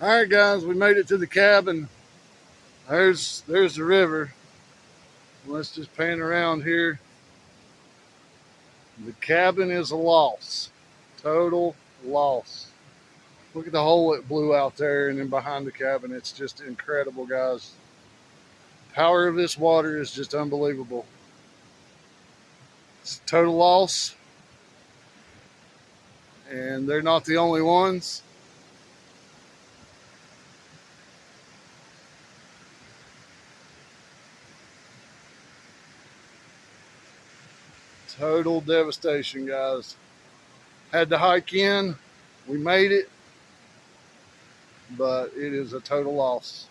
All right, guys, we made it to the cabin. There's the river. Let's just pan around here. The cabin is a loss. Total loss. Look at the hole it blew out there, and then behind the cabin, it's just incredible, guys. The power of this water is just unbelievable. It's a total loss, and they're not the only ones. Total devastation, guys. Had to hike in. We made it, but it is a total loss.